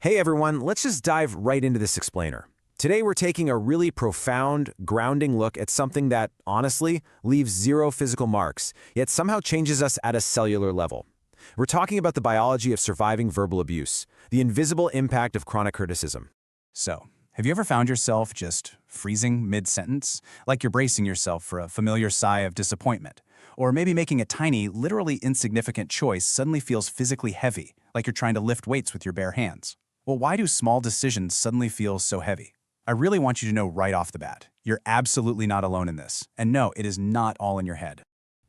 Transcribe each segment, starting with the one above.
Hey everyone, let's just dive right into this explainer. Today we're taking a really profound, grounding look at something that, honestly, leaves zero physical marks, yet somehow changes us at a cellular level. We're talking about the biology of surviving verbal abuse, the invisible impact of chronic criticism. So, have you ever found yourself just freezing mid-sentence, like you're bracing yourself for a familiar sigh of disappointment? Or maybe making a tiny, literally insignificant choice suddenly feels physically heavy, like you're trying to lift weights with your bare hands? Well, why do small decisions suddenly feel so heavy? I really want you to know right off the bat, you're absolutely not alone in this. And no, it is not all in your head.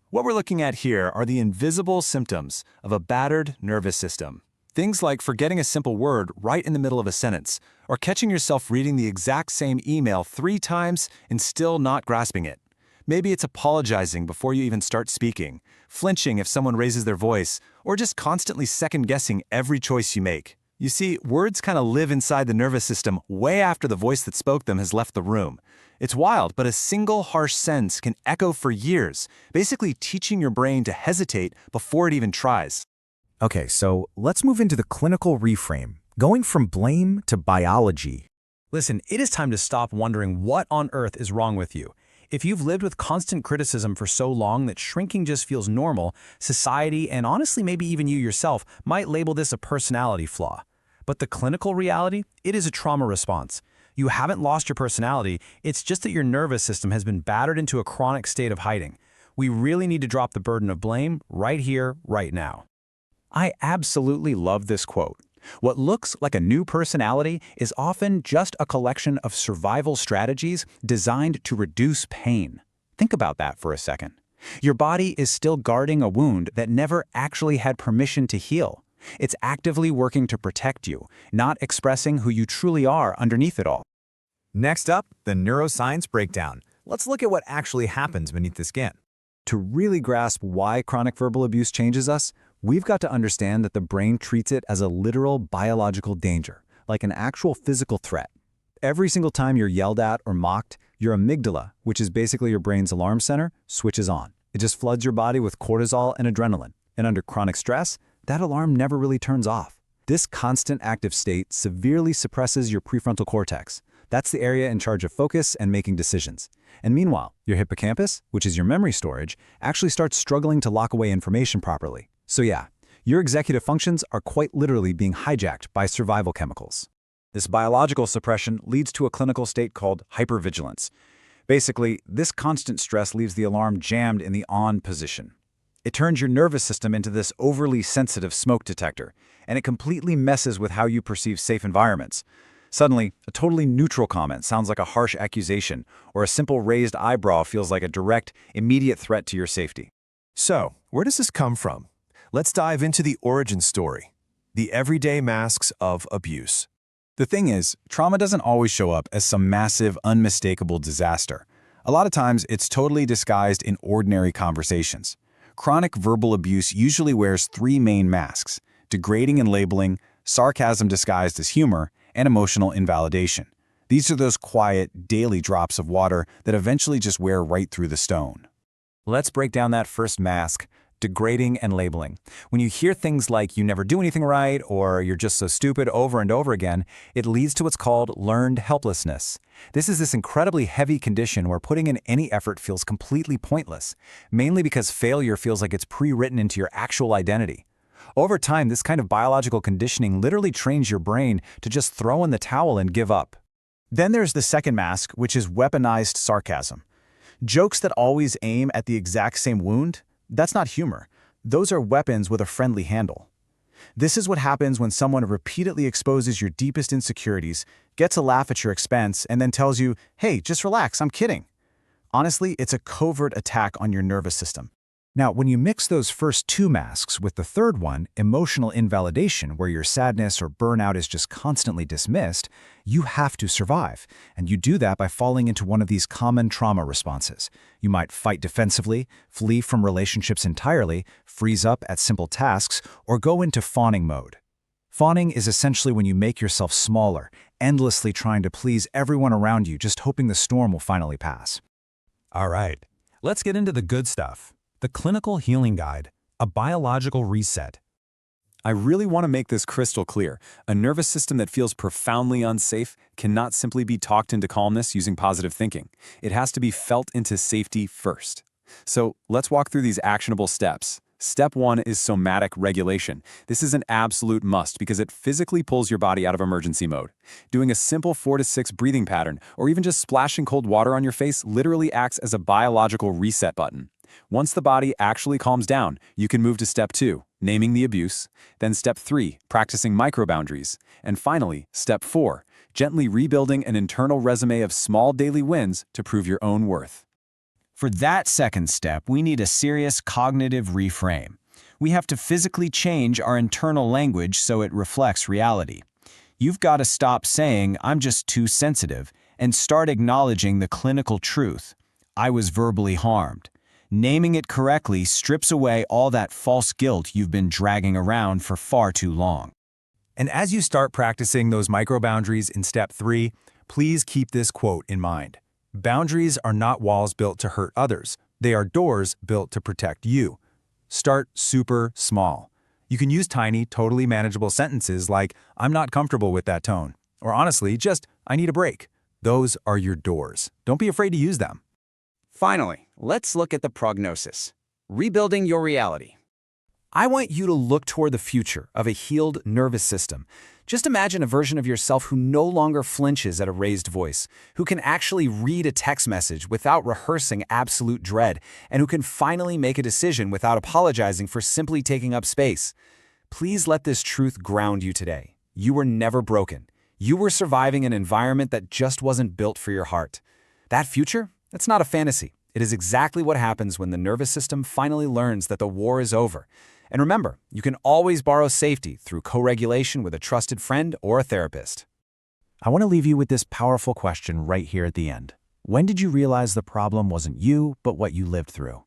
What we're looking at here are the invisible symptoms of a battered nervous system. Things like forgetting a simple word right in the middle of a sentence, or catching yourself reading the exact same email 3 times and still not grasping it. Maybe it's apologizing before you even start speaking, flinching if someone raises their voice, or just constantly second-guessing every choice you make. You see, words kind of live inside the nervous system way after the voice that spoke them has left the room. It's wild, but a single harsh sentence can echo for years, basically teaching your brain to hesitate before it even tries. Okay, so let's move into the clinical reframe, going from blame to biology. Listen, it is time to stop wondering what on earth is wrong with you. If you've lived with constant criticism for so long that shrinking just feels normal, society, and honestly maybe even you yourself, might label this a personality flaw. But the clinical reality, it is a trauma response. You haven't lost your personality, it's just that your nervous system has been battered into a chronic state of hiding. We really need to drop the burden of blame right here, right now. I absolutely love this quote. What looks like a new personality is often just a collection of survival strategies designed to reduce pain. Think about that for a second. Your body is still guarding a wound that never actually had permission to heal. It's actively working to protect you, not expressing who you truly are underneath it all. Next up, the neuroscience breakdown. Let's look at what actually happens beneath the skin. To really grasp why chronic verbal abuse changes us, we've got to understand that the brain treats it as a literal biological danger, like an actual physical threat. Every single time you're yelled at or mocked, your amygdala, which is basically your brain's alarm center, switches on. It just floods your body with cortisol and adrenaline. And under chronic stress, that alarm never really turns off. This constant active state severely suppresses your prefrontal cortex. That's the area in charge of focus and making decisions. And meanwhile, your hippocampus, which is your memory storage, actually starts struggling to lock away information properly. So yeah, your executive functions are quite literally being hijacked by survival chemicals. This biological suppression leads to a clinical state called hypervigilance. Basically, this constant stress leaves the alarm jammed in the on position. It turns your nervous system into this overly sensitive smoke detector, and it completely messes with how you perceive safe environments. Suddenly, a totally neutral comment sounds like a harsh accusation, or a simple raised eyebrow feels like a direct, immediate threat to your safety. So, where does this come from? Let's dive into the origin story, the everyday masks of abuse. The thing is, trauma doesn't always show up as some massive, unmistakable disaster. A lot of times, it's totally disguised in ordinary conversations. Chronic verbal abuse usually wears 3 main masks: degrading and labeling, sarcasm disguised as humor, and emotional invalidation. These are those quiet, daily drops of water that eventually just wear right through the stone. Let's break down that first mask, degrading and labeling. When you hear things like you never do anything right or you're just so stupid over and over again, it leads to what's called learned helplessness. This is this incredibly heavy condition where putting in any effort feels completely pointless, mainly because failure feels like it's pre-written into your actual identity. Over time, this kind of biological conditioning literally trains your brain to just throw in the towel and give up. Then there's the second mask, which is weaponized sarcasm. Jokes that always aim at the exact same wound, that's not humor. Those are weapons with a friendly handle. This is what happens when someone repeatedly exposes your deepest insecurities, gets a laugh at your expense, and then tells you, hey, just relax, I'm kidding. Honestly, it's a covert attack on your nervous system. Now, when you mix those first 2 masks with the third one, emotional invalidation, where your sadness or burnout is just constantly dismissed, you have to survive. And you do that by falling into one of these common trauma responses. You might fight defensively, flee from relationships entirely, freeze up at simple tasks, or go into fawning mode. Fawning is essentially when you make yourself smaller, endlessly trying to please everyone around you, just hoping the storm will finally pass. All right, let's get into the good stuff. The Clinical Healing Guide, a biological reset. I really want to make this crystal clear. A nervous system that feels profoundly unsafe cannot simply be talked into calmness using positive thinking. It has to be felt into safety first. So let's walk through these actionable steps. Step 1 is somatic regulation. This is an absolute must because it physically pulls your body out of emergency mode. Doing a simple 4 to 6 breathing pattern or even just splashing cold water on your face literally acts as a biological reset button. Once the body actually calms down, you can move to step 2, naming the abuse, then step 3, practicing micro-boundaries, and finally, step 4, gently rebuilding an internal resume of small daily wins to prove your own worth. For that second step, we need a serious cognitive reframe. We have to physically change our internal language so it reflects reality. You've got to stop saying, "I'm just too sensitive," and start acknowledging the clinical truth. I was verbally harmed. Naming it correctly strips away all that false guilt you've been dragging around for far too long. And as you start practicing those micro-boundaries in step 3, please keep this quote in mind. Boundaries are not walls built to hurt others. They are doors built to protect you. Start super small. You can use tiny, totally manageable sentences like, "I'm not comfortable with that tone," or honestly, just, "I need a break." Those are your doors. Don't be afraid to use them. Finally, let's look at the prognosis. Rebuilding your reality. I want you to look toward the future of a healed nervous system. Just imagine a version of yourself who no longer flinches at a raised voice, who can actually read a text message without rehearsing absolute dread, and who can finally make a decision without apologizing for simply taking up space. Please let this truth ground you today. You were never broken. You were surviving an environment that just wasn't built for your heart. That future? That's not a fantasy. It is exactly what happens when the nervous system finally learns that the war is over. And remember, you can always borrow safety through co-regulation with a trusted friend or a therapist. I want to leave you with this powerful question right here at the end. When did you realize the problem wasn't you, but what you lived through?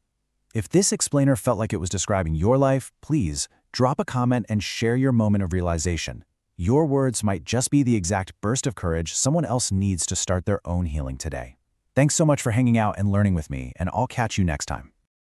If this explainer felt like it was describing your life, please drop a comment and share your moment of realization. Your words might just be the exact burst of courage someone else needs to start their own healing today. Thanks so much for hanging out and learning with me, and I'll catch you next time.